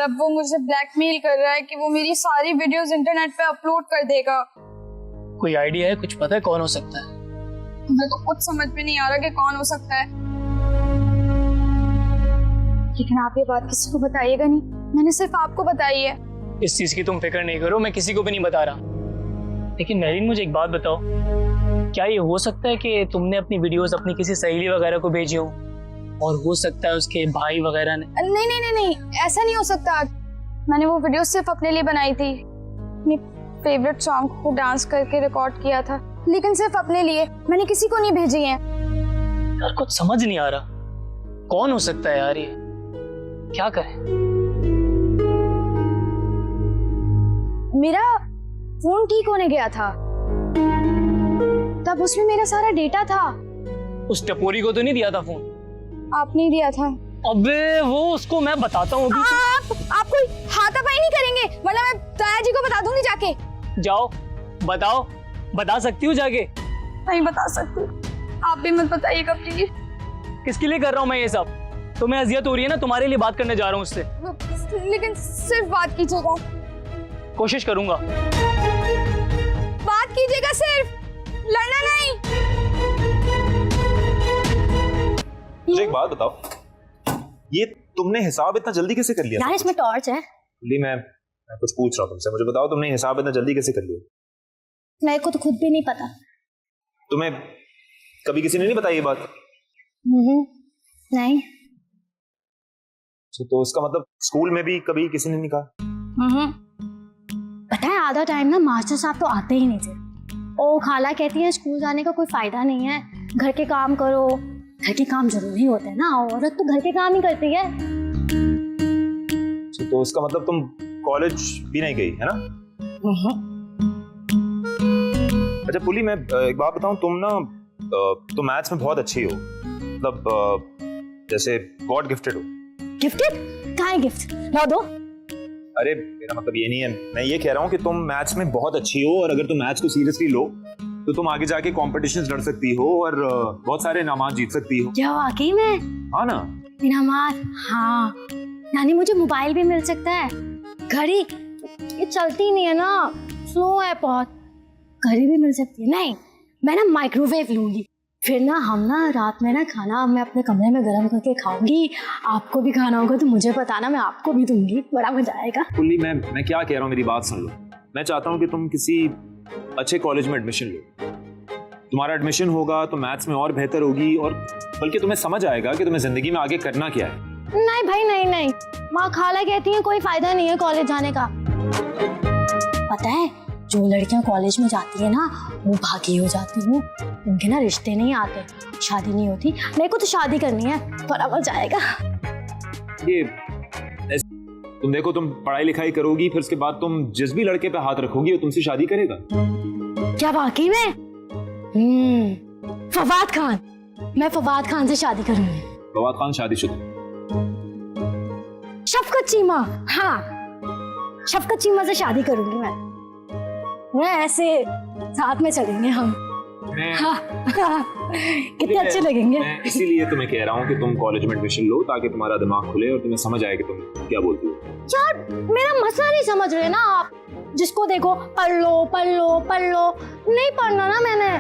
अब वो मुझे ब्लैकमेल कर रहा है कि वो मेरी सारी वीडियोस इंटरनेट पे अपलोड कर देगा। कोई आइडिया है, कुछ पता है कौन हो सकता है? मुझे तो कुछ समझ में नहीं आ रहा कि कौन हो सकता है। लेकिन आप ये बात किसी को बताइएगा नहीं, मैंने सिर्फ आपको बताई है। इस चीज की तुम फिक्र नहीं करो, मैं किसी को भी नहीं बता रहा। लेकिन मेहरीन मुझे एक बात बताओ, क्या ये हो सकता है कि तुमने अपनी वीडियोस अपनी किसी सहेली वगैरह को भेजी हो और हो सकता है उसके भाई वगैरह ने? नहीं नहीं नहीं नहीं, ऐसा नहीं हो सकता। मैंने वो वीडियो सिर्फ अपने लिए बनाई थी, अपनी फेवरेट सॉन्ग को डांस करके रिकॉर्ड किया था, लेकिन सिर्फ अपने लिए, मैंने किसी को नहीं भेजी है। यार कुछ समझ नहीं आ रहा, कौन हो सकता है यार ये? क्या करें? मेरा फोन ठीक होने गया था, तब उसमें मेरा सारा डेटा था। उस टपोरी को तो नहीं दिया था फोन? आपने दिया था। अबे वो उसको मैं बताता हूँ। आप कोई हाथापाई नहीं करेंगे, वरना मैं ताया जी को बता दूंगी जाके। जाओ बताओ, बता सकती हूँ जाके? नहीं बता सकती, आप भी मत बताइएगा प्लीज। किसके लिए कर रहा हूँ मैं ये सब? तुम्हें अजियत हो रही है ना, तुम्हारे लिए बात करने जा रहा हूँ उससे। लेकिन सिर्फ बात कीजिएगा। कोशिश करूंगा। बात कीजिएगा सिर्फ, लड़ना नहीं। मुझे एक बात बताओ, ये तुमने हिसाब इतना जल्दी कैसे कर लिया? यार इसमें टॉर्च है। मैं कुछ पूछ रहा हूँ तुमसे, मुझे बताओ तुमने हिसाब इतना जल्दी कैसे कर लिया? मेरे को तो खुद भी नहीं पता। तुम्हें कभी किसी ने नहीं बताई ये बात? नहीं। तो उसका मतलब स्कूल में भी कभी किसी ने नहीं कहा? पता है आधा टाइम ना मास्टर साहब तो आते ही नहीं थे। ओ खाला कहती है स्कूल जाने का कोई फायदा नहीं है, घर के काम करो। घर के काम जरूरी होते हैं ना, औरत तो घर के काम ही करती है। तो उसका मतलब तुम कॉलेज भी नहीं गई है ना? अच्छा पुली, मैं एक बात बताऊं, तुम मैथ्स में बहुत अच्छी हो, मतलब जैसे गॉड गिफ्टेड हो। गिफ्टेड? कहाँ है गिफ्ट? ला दो। अरे मेरा मतलब ये नहीं है, मैं ये कह रहा हूँ कि तुम मैथ्स में बहुत अच्छी हो और अगर तुम मैथ्स को सीरियसली लो तो तुम आगे जाके कॉम्पिटिशन्स लड़ सकती हो और बहुत सारे इनामात जीत सकती हो। क्या वाकई में? हाँ ना? इनामात? हाँ, यानी मुझे मोबाइल भी मिल सकता है। घड़ी ये चलती नहीं है ना, स्लो है बहुत। घड़ी भी मिल सकती है। नहीं, मैं ना माइक्रोवेव लूंगी, फिर ना हम ना रात में ना खाना मैं अपने कमरे में गर्म करके खाऊंगी। आपको भी खाना होगा तो मुझे बताना, मैं आपको भी दूंगी, बड़ा मजा आएगा। पुल्ली, मैं क्या कह रहा हूँ, मेरी बात सुन लो। मैं चाहता हूँ कि तुम किसी अच्छे कॉलेज में एडमिशन लो। तुम्हारा एडमिशन होगा तो मैथ्स में और बेहतर होगी, और बल्कि तुम्हें समझ आएगा कि तुम्हें जिंदगी में आगे करना क्या है। नहीं भाई, नहीं नहीं, माँ खाला कहती है कोई फायदा नहीं है कॉलेज जाने का। पता है जो लड़कियां कॉलेज में जाती है ना वो भागी हो जाती हूँ, उनके ना रिश्ते नहीं आते, शादी नहीं होती। मेरे को तो शादी करनी है, बड़ा मजा आएगा। ये तुम देखो, तुम पढ़ाई लिखाई करोगी, फिर उसके बाद तुम जिस भी लड़के पे हाथ रखोगी वो तुमसे शादी करेगा। क्या वाकई में? फवाद खान, मैं फवाद खान से शादी करूंगी। फवाद खान शादीशुदा? शफकत चीमा, हाँ शफकत चीमा से शादी करूंगी मैं ऐसे साथ में चलेंगे हम। कितने अच्छे लगेंगे। मैं इसीलिए तुम्हें कह रहा हूँ कि तुम कॉलेज में एडमिशन लो ताकि तुम्हारा दिमाग खुले और तुम्हें समझ आए कि तुम क्या बोलती हो। यार मेरा मसला नहीं समझ रहे ना आप, जिसको देखो पढ़ लो पढ़ लो पढ़ लो, नहीं पढ़ना ना मैंने।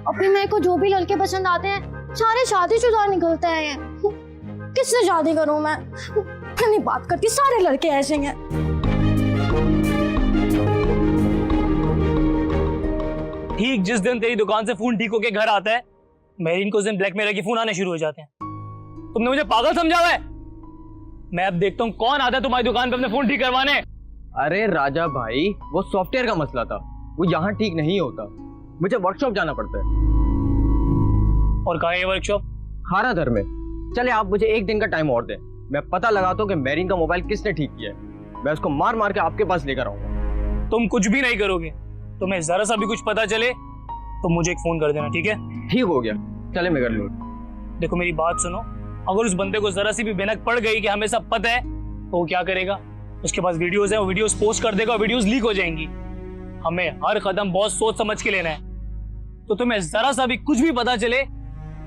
और फिर मेरे को जो भी लड़के पसंद आते हैं सारे शादीशुदा निकलते हैं। किससे शादी करूं मैं नहीं बात करती, सारे लड़के ऐसे हैं। ठीक जिस दिन तेरी दुकान से फोन ठीक होके घर आता है, मेहरीन को उस दिन ब्लैकमेलर के फोन आने शुरू हो जाते हैं। तुमने मुझे पागल समझा हुआ है? मैं अब देखता हूँ कौन आता है तुम्हारी दुकान पे अपने फोन ठीक करवाने। अरे राजा भाई, वो सॉफ्टवेयर का मसला था, वो यहाँ ठीक नहीं होता, मुझे वर्कशॉप जाना पड़ता है। और कहाँ है ये वर्कशॉप? खाराधर में। चले आप मुझे एक दिन का टाइम और दें, मैं पता लगाता हूँ कि मेहरीन का मोबाइल किसने ठीक किया है, मैं उसको मार मार के आपके पास लेकर आऊंगा। तुम कुछ भी नहीं करोगे, तुम्हें जरा सा भी कुछ पता चले तो मुझे एक फोन कर देना, ठीक है? ठीक हो गया, चले मैं कर लूँ। देखो मेरी बात सुनो, अगर उस बंदे को जरा सी भी भनक पड़ गई कि हमें सब पता है तो वो क्या करेगा? उसके पास वीडियोस है, वो वीडियोस पोस्ट कर देगा और वीडियोस लीक हो जाएंगी। हमें हर कदम बहुत सोच समझ के लेना है, तो तुम्हें जरा सा भी कुछ भी पता चले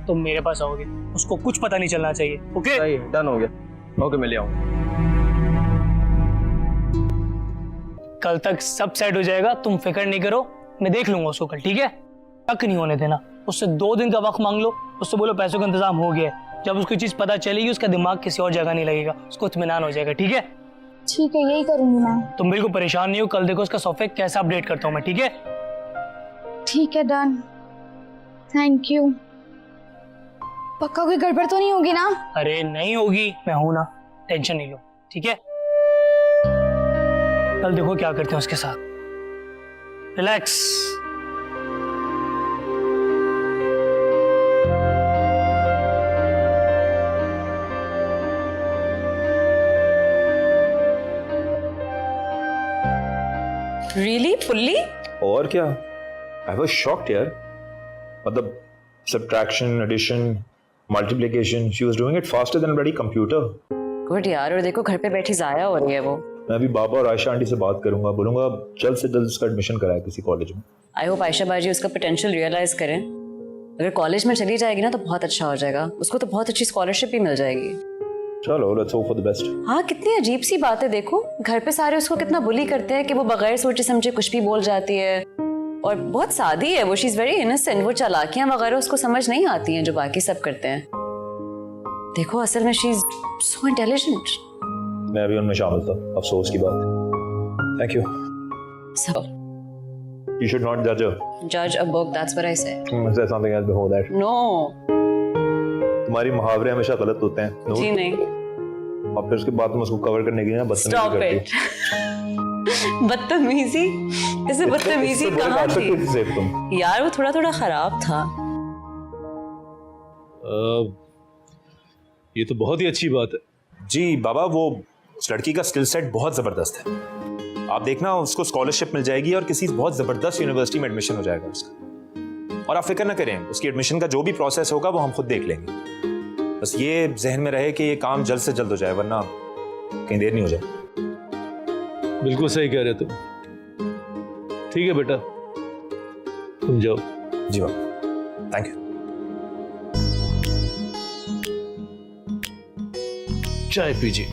तुम मेरे पास आओगे, उसको कुछ पता नहीं चलना चाहिए। ओके? सही, डन हो गया। ओके, मैं ले आऊँ। कल तक सब सेट हो जाएगा, तुम फिक्र नहीं करो, मैं देख लूंगा उसको कल, ठीक है? तक नहीं होने देना। उससे 2 दिन का वक्त मांग लो, उससे बोलो पैसों का इंतजाम हो गया है। जब उसको चीज पता चलेगी उसका दिमाग किसी और जगह नहीं लगेगा, उसको इत्मीनान हो जाएगा, ठीक है? ठीक है, यही करूंगी मैं। तुम बिल्कुल परेशान नहीं हो, कल देखो उसका सॉफ्टवेयर कैसा अपडेट करता हूँ मैं, ठीक है? ठीक है, डन। Thank you. पक्का कोई गड़बड़ तो नहीं होगी ना? अरे नहीं होगी, मैं हूं ना, टेंशन नहीं लो, ठीक है? कल देखो क्या करते हैं उसके साथ। रिलैक्स। Really? पुल्ली? और क्या, आई वाज शॉक्ड यार। मतलब subtraction, addition, multiplication, she was doing it faster than bloody computer. Good यार, और देखो घर पे बैठी जाया हो रही है वो। मैं अभी बाबा और आयशा आंटी से बात करूंगा, बोलूंगा जल्द से जल्द उसका एडमिशन कराए किसी कॉलेज में। आई होप आयशा बाजी उसका पोटेंशियल रियलाइज करें। अगर कॉलेज में चली जाएगी ना तो बहुत अच्छा हो जाएगा, उसको तो बहुत अच्छी स्कॉलरशिप भी मिल जाएगी। चलो let's hope for the best. हाँ, कितनी अजीब सी बात है, देखो घर पे सारे उसको कितना बुली करते हैं कि वो बगैर सोचे समझे कुछ भी बोल जाती है, और बहुत सादी है वो, शी इज वेरी इनोसेंट। वो चालाकियां वगैरह उसको समझ नहीं आती हैं जो बाकी सब करते हैं। देखो असल में शी इज सो इंटेलिजेंट। मैं भी उनमें शामिल था, अफसोस की बात। Thank you. So, You should not judge her. judge a book, that's what I said. Say something else before that. No, तुम्हारी मुहावरे हमेशा गलत होते हैं। No? जी नहीं। और फिर उसके बाद तुम उसको कवर करने के लिए ना बदतमीजी Stop करती it. बदतमीजी? इसे बदतमीजी इससे कहाँ बुरा थी? कर सकते थे तुम। यार वो थोड़ा थोड़ा खराब था। ये तो बहुत ही अच्छी बात है। जी बाबा, वो उस लड़की का स्किल सेट बहुत जबरदस्त है। आप देखना उसको स्कॉलरशिप मिल जाएगी और किसी बहुत जबरदस्त यूनिवर्सिटी में एडमिशन हो जाएगा उसका। और आप फिक्र ना करें, उसकी एडमिशन का जो भी प्रोसेस होगा वो हम खुद देख लेंगे। बस ये जहन में रहे कि ये काम जल्द से जल्द हो जाए, वरना कहीं देर नहीं हो जाए। बिल्कुल सही कह रहे तुम। ठीक है बेटा, तुम जाओ। जी बाबा, थैंक यू। चाय पीजिए।